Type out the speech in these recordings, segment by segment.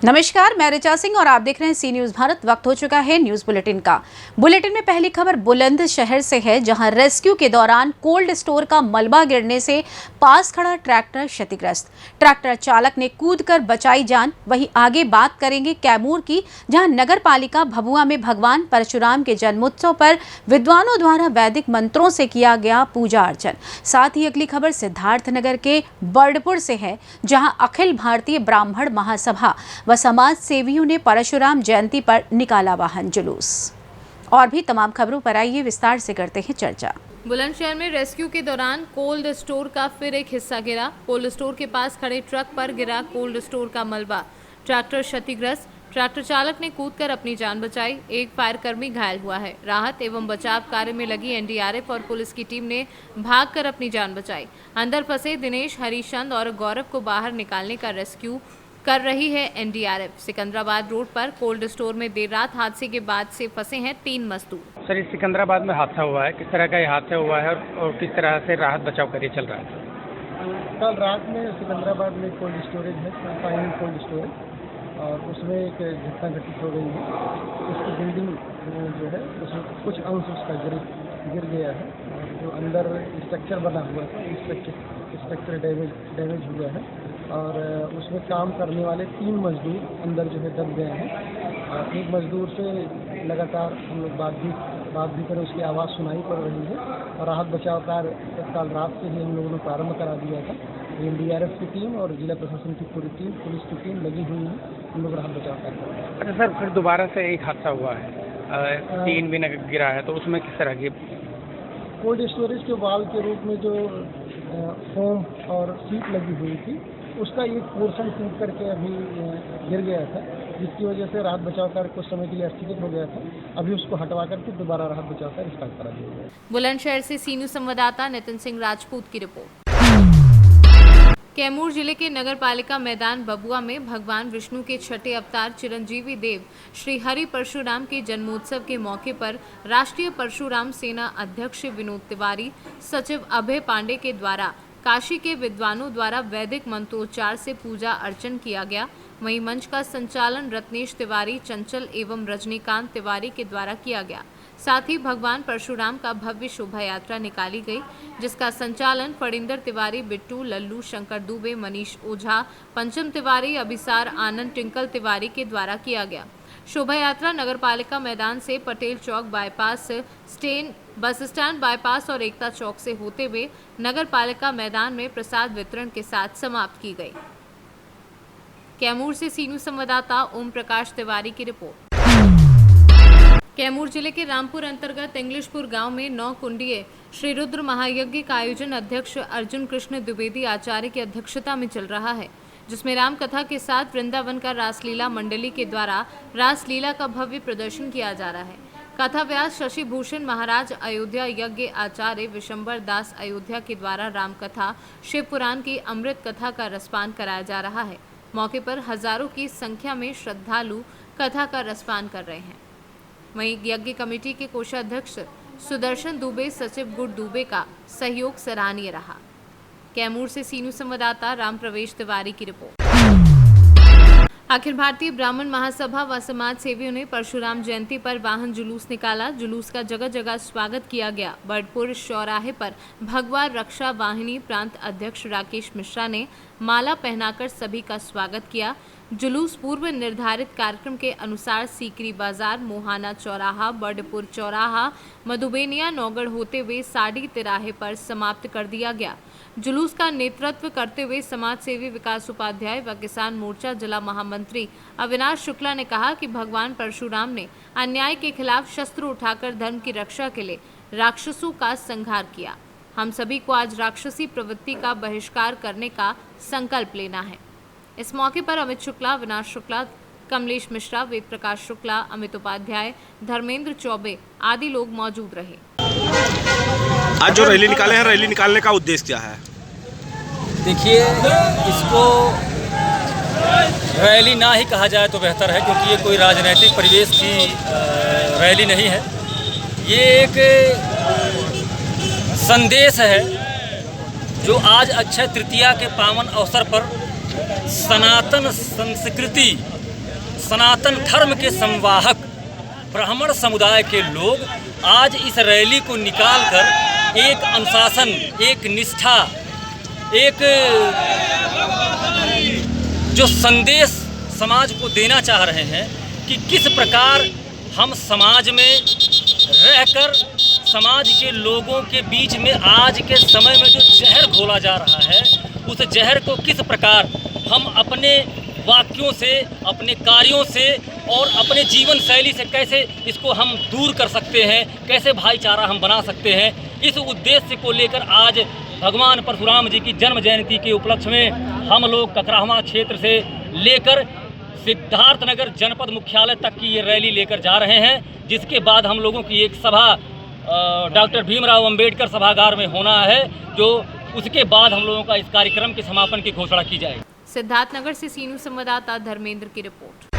नमस्कार, मैं ऋचा सिंह और आप देख रहे हैं सी न्यूज भारत। वक्त हो चुका है न्यूज बुलेटिन का। बुलेटिन में पहली खबर बुलंदशहर से है, जहां रेस्क्यू के दौरान कोल्ड स्टोर का मलबा गिरने से पास खड़ा ट्रैक्टर क्षतिग्रस्त। ट्रैक्टर चालक ने कूदकर बचाई जान। वहीं आगे बात करेंगे कैमूर की, जहां नगर पालिका भभुआ में भगवान परशुराम के जन्मोत्सव पर विद्वानों द्वारा वैदिक मंत्रों से किया गया पूजा अर्चन। साथ ही अगली खबर सिद्धार्थनगर के बर्डपुर से है, जहां अखिल भारतीय ब्राह्मण महासभा व समाज सेवियों ने परशुराम जयंती पर निकाला वाहन जुलूस। और भी तमाम खबरों पर आइए विस्तार से करते हैं चर्चा। बुलंदशहर में रेस्क्यू के दौरान कोल्ड स्टोर का फिर एक हिस्सा गिरा। कोल्ड स्टोर के पास खड़े ट्रक पर गिरा कोल्ड स्टोर का मलबा। ट्रैक्टर क्षतिग्रस्त। ट्रैक्टर चालक ने कूदकर अपनी जान बचाई। एक फायरकर्मी घायल हुआ है। राहत एवं बचाव कार्य में लगी एनडीआरएफ और पुलिस की टीम ने भागकर अपनी जान बचाई। अंदर फंसे दिनेश, हरिचंद और गौरव को बाहर निकालने का रेस्क्यू कर रही है एनडीआरएफ। सिकंदराबाद रोड पर कोल्ड स्टोर में देर रात हादसे के बाद से फंसे हैं 3 मजदूर। सर, इस सिकंदराबाद में हादसा हुआ है, किस तरह का ये हादसा हुआ है और किस तरह से राहत बचाव कार्य चल रहा है? कल रात में सिकंदराबाद में कोल्ड स्टोरेज है, फाइनल कोल्ड स्टोरेज, और उसमें एक घटना घटित हो गई है। उसकी बिल्डिंग जो है उसमें कुछ अंश उसका गिर गया है। जो अंदर स्ट्रक्चर बना हुआ था, स्ट्रक्चर डैमेज हुआ है और उसमें काम करने वाले 3 मजदूर अंदर जो है दब गए हैं। एक मजदूर से लगातार हम लोग बात भी करें, उसकी आवाज़ सुनाई पड़ रही है और राहत बचाव कार्य कल रात से ही हम लोगों ने प्रारंभ करा दिया था। एनडीआरएफ की टीम और जिला प्रशासन की पूरी टीम, पुलिस की टीम लगी हुई है, हम लोग राहत बचाव कार्य कर रहे हैं। अच्छा सर, फिर दोबारा से एक हादसा हुआ है, 3 भी गिरा है, तो उसमें किस तरह की? कोल्ड स्टोरेज के वाल के रूप में जो फोम और सीट लगी हुई थी, उसका एक पोर्शन टूट करके अभी गिर गया था, जिसकी वजह से राहत बचाव कार्य कुछ समय के लिए स्थगित हो गया था। अभी उसको हटवा करके दोबारा राहत बचाव कार्य स्टार्ट करा दिया गया। बुलंदशहर से सी न्यूज संवाददाता नितिन सिंह राजपूत की रिपोर्ट। कैमूर जिले के नगर पालिका मैदान भभुआ में भगवान विष्णु के छठे अवतार चिरंजीवी देव श्री हरि परशुराम के जन्मोत्सव के मौके पर राष्ट्रीय परशुराम सेना अध्यक्ष विनोद तिवारी, सचिव अभय पांडे के द्वारा काशी के विद्वानों द्वारा वैदिक मंत्रोच्चार से पूजा अर्चन किया गया। वहीं मंच का संचालन रत्नेश तिवारी, चंचल एवं रजनीकांत तिवारी के द्वारा किया गया। साथ ही भगवान परशुराम का भव्य शोभा यात्रा निकाली गई, जिसका संचालन फणिंदर तिवारी, बिट्टू, लल्लू, शंकर दुबे, मनीष ओझा, पंचम तिवारी, अभिसार आनंद, टिंकल तिवारी के द्वारा किया गया। शोभा यात्रा नगर पालिका मैदान से पटेल चौक बाईपास, बस स्टैंड बाईपास और एकता चौक से होते हुए नगर पालिका मैदान में प्रसाद वितरण के साथ समाप्त की गई। कैमूर से सी न्यूज संवाददाता ओम प्रकाश तिवारी की रिपोर्ट। कैमूर जिले के रामपुर अंतर्गत इंग्लिशपुर गांव में 9 कुंडीय श्री रुद्र महायज्ञ का आयोजन अध्यक्ष अर्जुन कृष्ण द्विवेदी आचार्य की अध्यक्षता में चल रहा है, जिसमें रामकथा के साथ वृंदावन का रासलीला मंडली के द्वारा रासलीला का भव्य प्रदर्शन किया जा रहा है। कथा व्यास शशि भूषण महाराज अयोध्या यज्ञ आचार्य विशंबर दास अयोध्या के द्वारा रामकथा शिव पुराण की अमृत कथा का रसपान कराया जा रहा है। मौके पर हजारों की संख्या में श्रद्धालु कथा का रसपान कर रहे हैं। वहीं यज्ञ कमेटी के कोषाध्यक्ष सुदर्शन दुबे, सचिव गुड दुबे का सहयोग सराहनीय रहा। कैमूर से सी न्यूज संवाददाता राम प्रवेश तिवारी की रिपोर्ट। अखिल भारतीय ब्राह्मण महासभा व समाज सेवियों ने परशुराम जयंती पर वाहन जुलूस निकाला। जुलूस का जगह जगह स्वागत किया गया। बर्डपुर चौराहे पर भगवा रक्षा वाहिनी प्रांत अध्यक्ष राकेश मिश्रा ने माला पहनाकर सभी का स्वागत किया। जुलूस पूर्व निर्धारित कार्यक्रम के अनुसार सीकरी बाजार, मोहाना चौराहा, बर्डपुर चौराहा, मधुबेनिया नौगढ़ होते हुए साड़ी तिराहे पर समाप्त कर दिया गया। जुलूस का नेतृत्व करते हुए समाज सेवी विकास उपाध्याय व किसान मोर्चा जिला महामंत्री अविनाश शुक्ला ने कहा कि भगवान परशुराम ने अन्याय के खिलाफ शस्त्र उठाकर धर्म की रक्षा के लिए राक्षसों का संहार किया। हम सभी को आज राक्षसी प्रवृत्ति का बहिष्कार करने का संकल्प लेना है। इस मौके पर अमित शुक्ला, अविनाश शुक्ला, कमलेश मिश्रा, वेद प्रकाश शुक्ला, अमित उपाध्याय, धर्मेंद्र चौबे आदि लोग मौजूद रहे। आज जो रैली निकाले हैं, रैली निकालने का उद्देश्य क्या है? देखिए, इसको रैली ना ही कहा जाए तो बेहतर है, क्योंकि ये कोई राजनीतिक परिवेश की रैली नहीं है। ये एक संदेश है जो आज अक्षय तृतीया के पावन अवसर पर सनातन संस्कृति सनातन धर्म के संवाहक ब्राह्मण समुदाय के लोग आज इस रैली को निकालकर एक अनुशासन, एक निष्ठा, एक जो संदेश समाज को देना चाह रहे हैं कि किस प्रकार हम समाज में रहकर समाज के लोगों के बीच में आज के समय में जो जहर घोला जा रहा है, उस जहर को किस प्रकार हम अपने वाक्यों से, अपने कार्यों से और अपने जीवन शैली से कैसे इसको हम दूर कर सकते हैं, कैसे भाईचारा हम बना सकते हैं। इस उद्देश्य को लेकर आज भगवान परशुराम जी की जन्म जयंती के उपलक्ष्य में हम लोग ककराहवा क्षेत्र से लेकर सिद्धार्थनगर जनपद मुख्यालय तक की ये रैली लेकर जा रहे हैं, जिसके बाद हम लोगों की एक सभा डॉक्टर भीमराव अंबेडकर सभागार में होना है, जो उसके बाद हम लोगों का इस कार्यक्रम के समापन की घोषणा की जाएगी। सिद्धार्थनगर से सीनू संवाददाता धर्मेंद्र की रिपोर्ट।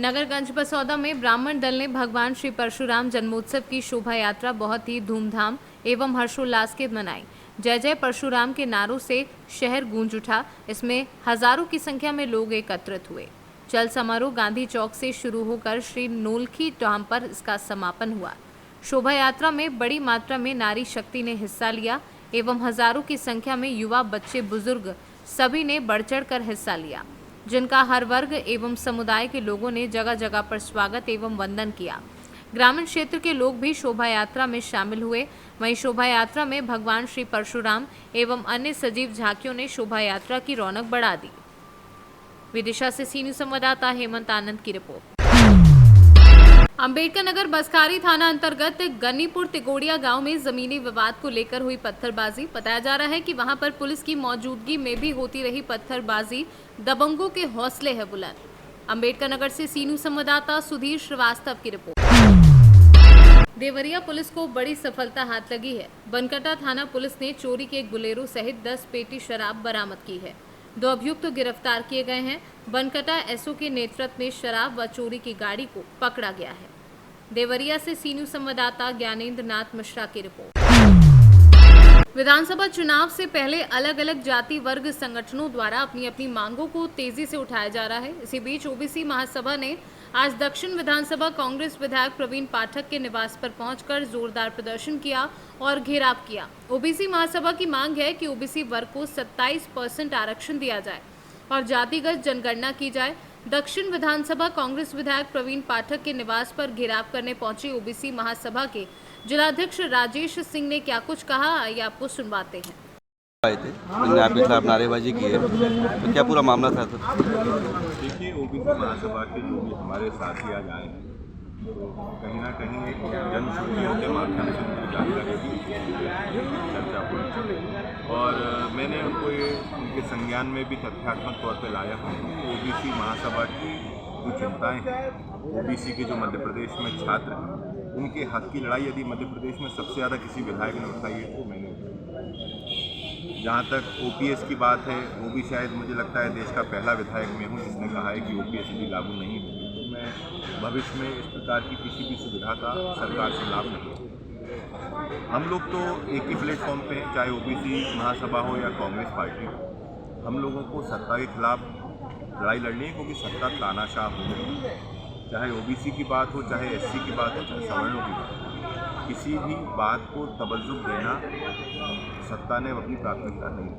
नगरगंज बसौदा में ब्राह्मण दल ने भगवान श्री परशुराम जन्मोत्सव की शोभा यात्रा बहुत ही धूमधाम एवं हर्षोल्लास के मनाई। जय जय परशुराम के नारों से शहर गूंज उठा। इसमें हजारों की संख्या में लोग एकत्रित हुए। चल समारोह गांधी चौक से शुरू होकर श्री नोलखी धाम पर इसका समापन हुआ। शोभा यात्रा में बड़ी मात्रा में नारी शक्ति ने हिस्सा लिया एवं हजारों की संख्या में युवा, बच्चे, बुजुर्ग सभी ने बढ़ चढ़ कर हिस्सा लिया, जिनका हर वर्ग एवं समुदाय के लोगों ने जगह जगह पर स्वागत एवं वंदन किया। ग्रामीण क्षेत्र के लोग भी शोभा यात्रा में शामिल हुए। वहीं शोभा यात्रा में भगवान श्री परशुराम एवं अन्य सजीव झांकियों ने शोभा यात्रा की रौनक बढ़ा दी। विदिशा से सीनू संवाददाता हेमंत आनंद की रिपोर्ट। अंबेडकर नगर बसखारी थाना अंतर्गत गन्नीपुर तिकोड़िया गांव में जमीनी विवाद को लेकर हुई पत्थरबाजी। बताया जा रहा है कि वहां पर पुलिस की मौजूदगी में भी होती रही पत्थरबाजी दबंगों के हौसले है बुलंद। अंबेडकर नगर से सीनू संवाददाता सुधीर श्रीवास्तव की रिपोर्ट। देवरिया पुलिस को बड़ी सफलता हाथ लगी है। बनकटा थाना पुलिस ने चोरी के एक बुलेरो सहित 10 पेटी शराब बरामद की है। 2 अभियुक्त तो गिरफ्तार किए गए हैं। बनकटा एसओ के नेतृत्व में शराब व चोरी की गाड़ी को पकड़ा गया है। देवरिया से सीनू संवाददाता ज्ञानेंद्र नाथ मिश्रा की रिपोर्ट। विधानसभा चुनाव से पहले अलग अलग जाति वर्ग संगठनों द्वारा अपनी अपनी मांगों को तेजी से उठाया जा रहा है। इसी बीच ओबीसी महासभा ने आज दक्षिण विधानसभा कांग्रेस विधायक प्रवीण पाठक के निवास पर पहुंचकर जोरदार प्रदर्शन किया और घेराव किया। ओबीसी महासभा की मांग है कि ओबीसी वर्ग को 27% आरक्षण दिया जाए और जातिगत जनगणना की जाए। दक्षिण विधानसभा कांग्रेस विधायक प्रवीण पाठक के निवास पर घेराव करने पहुंचे ओबीसी महासभा के जिलाध्यक्ष राजेश सिंह ने क्या कुछ कहा, आइए आपको सुनवाते हैं। आए थे, मैंने आपके खिलाफ नारेबाजी की है, तो क्या पूरा मामला था? देखिए, ओबीसी महासभा के जो भी हमारे साथी आज आए हैं, तो कहीं ना कहीं एक जनश्रुतियों के माध्यम से उनकी जानकारी दी, चर्चा हुई और मैंने उनको ये उनके संज्ञान में भी तथ्यात्मक तौर पर लाया हूँ। ओबीसी महासभा की जो चिंताएँ हैं, ओबीसी के जो मध्य प्रदेश में छात्र हैं, उनके हक की लड़ाई यदि मध्य प्रदेश में सबसे ज़्यादा किसी विधायक ने उठाई है तो मैंने उठाई। जहाँ तक ओपीएस की बात है, वो भी शायद मुझे लगता है देश का पहला विधायक मैं हूँ जिसने कहा है कि ओपीएस भी लागू नहीं होगी। तो मैं भविष्य में इस प्रकार की किसी भी सुविधा का सरकार से लाभ नहीं। हम लोग तो एक ही प्लेटफॉर्म पे हैं, चाहे ओबीसी महासभा हो या कांग्रेस पार्टी हो। हम लोगों को सत्ता के खिलाफ लड़ाई लड़नी है, क्योंकि सत्ता तानाशाह हो गई है। चाहे ओबीसी की बात हो, चाहे एससी की बात हो, चाहे सवर्णों की बात हो, किसी भी बात को तवज्जुह देना सत्ता ने अपनी प्राथमिकता नहीं।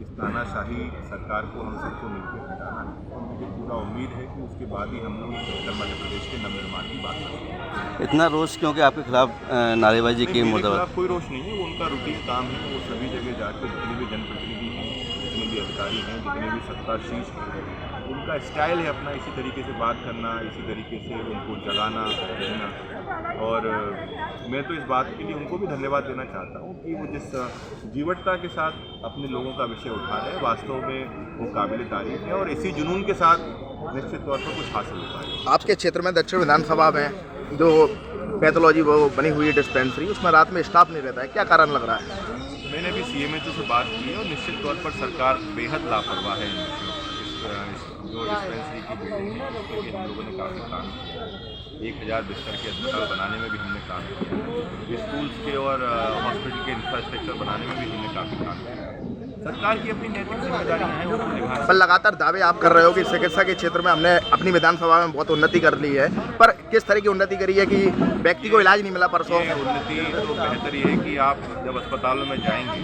इस तानाशाही सरकार को हम सबको मिलकर हटाना है और मुझे पूरा उम्मीद है कि उसके बाद ही हम लोग उत्तर मध्य प्रदेश के नवनिर्माण की बात करेंगे। इतना रोष क्योंकि आपके खिलाफ नारेबाजी की? मेरे खिलाफ कोई रोष नहीं है, वो उनका रूटीन काम है। वो सभी जगह जाकर जितने भी जनप्रतिनिधि हैं, जितने भी अधिकारी हैं, जितने भी सत्ताशीष हैं, उनका स्टाइल है अपना इसी तरीके से बात करना, इसी तरीके से उनको जगाना देना। और मैं तो इस बात के लिए उनको भी धन्यवाद देना चाहता हूँ कि वो जिस जीवटता के साथ अपने लोगों का विषय उठा रहे हैं, वास्तव में वो काबिल तारीफ है और इसी जुनून के साथ निश्चित तौर पर कुछ हासिल होता है। आपके क्षेत्र में दक्षिण विधानसभा में जो पैथोलॉजी वो बनी हुई है डिस्पेंसरी, उसमें रात में स्टाफ नहीं रहता है, क्या कारण लग रहा है? मैंने भी सीएमएचओ से बात की है और निश्चित तौर पर सरकार बेहद लापरवाह है। जो डिस्पेंसरी की बिल्डिंग है उसके भी हम लोगों ने काफ़ी काम किया। 1000 बिस्तर के अस्पताल बनाने में भी हमने काम किया। स्कूल्स के और हॉस्पिटल के इंफ्रास्ट्रक्चर बनाने में भी हमने काफ़ी काम किया। सरकार की अपनी नैतिक जिम्मेदारियां हैं, उनको निभाना। पर लगातार दावे आप कर रहे हो कि चिकित्सा के क्षेत्र में हमने अपनी विधानसभा में बहुत उन्नति कर ली है, पर किस तरह की उन्नति करी है कि व्यक्ति को इलाज नहीं मिला परसों? उन्नति तो बेहतर ये है कि आप जब अस्पतालों में जाएंगे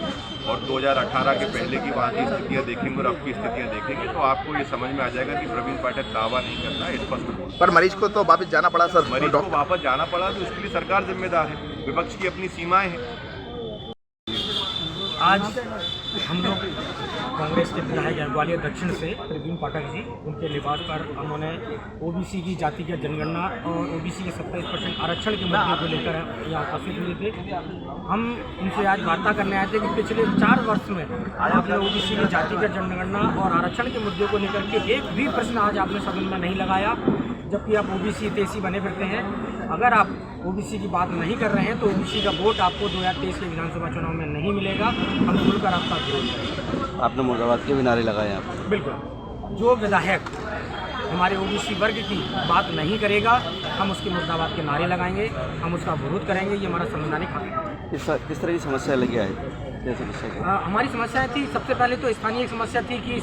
और 2018 के पहले की वहाँ की स्थितियाँ देखेंगे और अब की स्थितियाँ देखेंगे तो आपको ये समझ में आ जाएगा कि प्रवीण पाठक दावा नहीं करता है, स्पष्ट। पर मरीज को तो वापस जाना पड़ा सर। मरीज को वापस जाना पड़ा तो उसके लिए सरकार जिम्मेदार है, विपक्ष की अपनी सीमाएं हैं। आज हम लोग कांग्रेस के विधायक ग्वालियर दक्षिण से प्रवीण पाठक जी, उनके निवास पर उन्होंने ओबीसी की जातिगत जनगणना और ओबीसी के 27% आरक्षण के मुद्दे को लेकर यहाँ उपस्थित हुए थे। हम उनसे आज वार्ता करने आए थे कि पिछले 4 वर्ष में आपने ओबीसी की जातिगत जनगणना और आरक्षण के मुद्दे को लेकर के एक भी प्रश्न आज आपने सदन में नहीं लगाया, जबकि आप ओबीसी हितैषी बने फिरते हैं। अगर आप ओबीसी की बात नहीं कर रहे हैं तो ओबीसी का वोट आपको 2023 के विधानसभा चुनाव में नहीं मिलेगा। हम खुलकर आपका विरोध करेंगे। आपने मुर्दाबाद के भी नारे लगाए यहाँ पर। बिल्कुल, जो विधायक हमारे ओबीसी वर्ग की बात नहीं करेगा हम उसके मुर्दाबाद के नारे लगाएंगे, हम उसका विरोध करेंगे। ये हमारा संवैधानिक हक है। किस तरह की समस्या लगी है? हमारी समस्याएं थी, सबसे पहले तो स्थानीय समस्या थी कि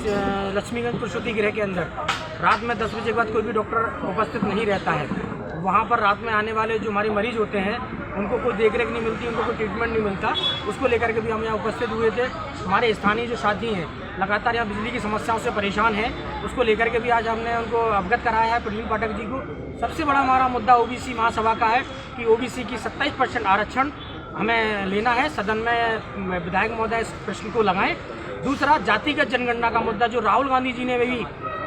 लक्ष्मीगंज प्रसूति गृह के अंदर रात में 10 बजे के बाद कोई भी डॉक्टर उपस्थित नहीं रहता है। वहाँ पर रात में आने वाले जो हमारे मरीज होते हैं उनको कोई देखरेख नहीं मिलती, उनको कोई ट्रीटमेंट नहीं मिलता। उसको लेकर के भी हम यहाँ उपस्थित हुए थे। हमारे स्थानीय जो साथी हैं लगातार यहाँ बिजली की समस्याओं से परेशान हैं, उसको लेकर के भी आज हमने उनको अवगत कराया है प्रवीण पाठक जी को। सबसे बड़ा हमारा मुद्दा ओबीसी महासभा का है कि ओबीसी की 27% आरक्षण हमें लेना है। सदन में विधायक महोदय इस प्रश्न को लगाएं। दूसरा, जातिगत जनगणना का मुद्दा जो राहुल गांधी जी ने भी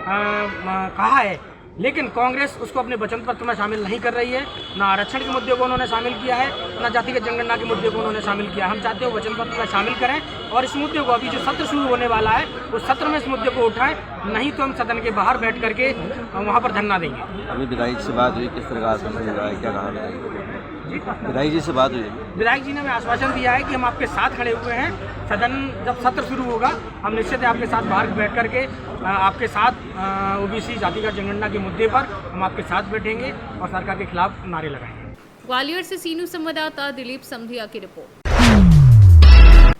कहा है, लेकिन कांग्रेस उसको अपने वचन पत्र में शामिल नहीं कर रही है। ना आरक्षण के मुद्दे को उन्होंने शामिल किया है, ना जातिगत जनगणना के मुद्दे को उन्होंने शामिल किया है। हम चाहते हो वचन पत्र में शामिल करें और इस मुद्दे को, अभी जो सत्र शुरू होने वाला है उस सत्र में इस मुद्दे को उठाएं, नहीं तो हम सदन के बाहर बैठ करके वहाँ पर धरना देंगे। अभी विधायक से बात हुई, किस तरह का आश्वासन मिला है, क्या कहा? विधायक जी से बात हुई? विधायक जी ने हमें आश्वासन दिया है कि हम आपके साथ खड़े हुए हैं। सदन जब सत्र शुरू होगा हम निश्चित है आपके साथ बाहर बैठ करके आपके साथ ओबीसी जातिगत जनगणना के मुद्दे पर हम आपके साथ बैठेंगे और सरकार के खिलाफ नारे लगाएंगे। ग्वालियर से सी न्यूज़ संवाददाता दिलीप समधिया की रिपोर्ट।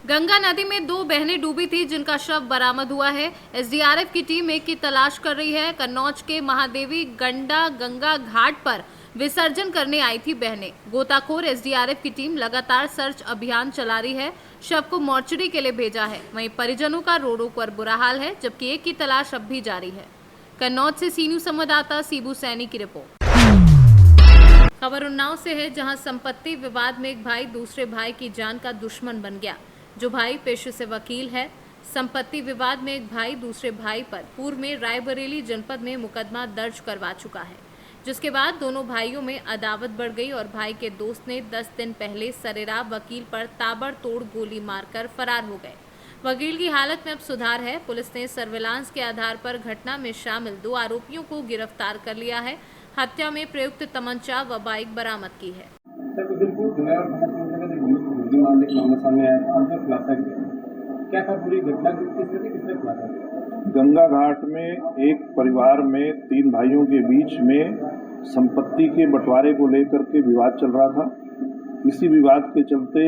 गंगा नदी में 2 बहनें डूबी थी जिनका शव बरामद हुआ है। एसडीआरएफ की टीम एक की तलाश कर रही है। कन्नौज के महादेवी गंडा गंगा घाट पर विसर्जन करने आई थी बहनें। गोताखोर एसडीआरएफ की टीम लगातार सर्च अभियान चला रही है। शव को मोर्चरी के लिए भेजा है। वहीं परिजनों का रो रो कर बुरा हाल है, जबकि एक की तलाश अब भी जारी है। कन्नौज से सी न्यूज़ संवाददाता सीबू सैनी की रिपोर्ट। खबर उन्नाव से है, जहां संपत्ति विवाद में एक भाई दूसरे भाई की जान का दुश्मन बन गया। जो भाई पेशे से वकील है, संपत्ति विवाद में एक भाई दूसरे भाई पर पूर्व में रायबरेली जनपद में मुकदमा दर्ज करवा चुका है, जिसके बाद दोनों भाइयों में अदावत बढ़ गई और भाई के दोस्त ने 10 दिन पहले सरेराब वकील पर ताबड़तोड़ गोली मारकर फरार हो गए। वकील की हालत में अब सुधार है। पुलिस ने सर्विलांस के आधार पर घटना में शामिल 2 आरोपियों को गिरफ्तार कर लिया है। हत्या में प्रयुक्त तमंचा व बाइक बरामद की है। गंगा घाट में एक परिवार में 3 भाइयों के बीच में संपत्ति के बंटवारे को लेकर के विवाद चल रहा था। इसी विवाद के चलते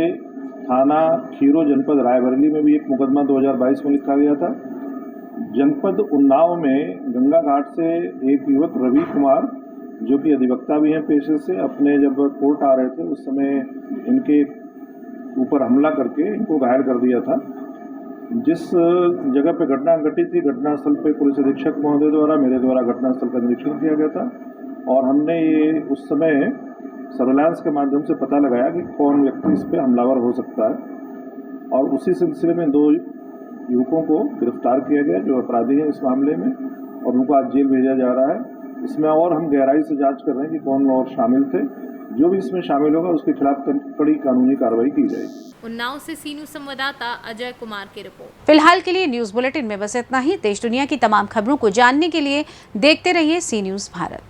थाना खीरो जनपद रायबरेली में भी एक मुकदमा 2022 में लिखा गया था। जनपद उन्नाव में गंगा घाट से एक युवक रवि कुमार, जो कि अधिवक्ता भी हैं पेशे से, अपने जब कोर्ट आ रहे थे उस समय इनके ऊपर हमला करके इनको घायल कर दिया था। जिस जगह पे घटना घटी थी, घटनास्थल पे पुलिस अधीक्षक महोदय द्वारा मेरे द्वारा घटनास्थल का निरीक्षण किया गया था और हमने ये उस समय सर्विलांस के माध्यम से पता लगाया कि कौन व्यक्ति इस पे हमलावर हो सकता है और उसी सिलसिले में 2 युवकों को गिरफ्तार किया गया जो अपराधी हैं इस मामले में और उनको आज जेल भेजा जा रहा है। इसमें और हम गहराई से जांच कर रहे हैं कि कौन और शामिल थे। जो भी इसमें शामिल होगा उसके खिलाफ कड़ी कानूनी कार्रवाई की जाएगी। उन्नाव से सी न्यूज़ संवाददाता अजय कुमार की रिपोर्ट। फिलहाल के लिए न्यूज बुलेटिन में बस इतना ही। देश दुनिया की तमाम खबरों को जानने के लिए देखते रहिए सी न्यूज़ भारत।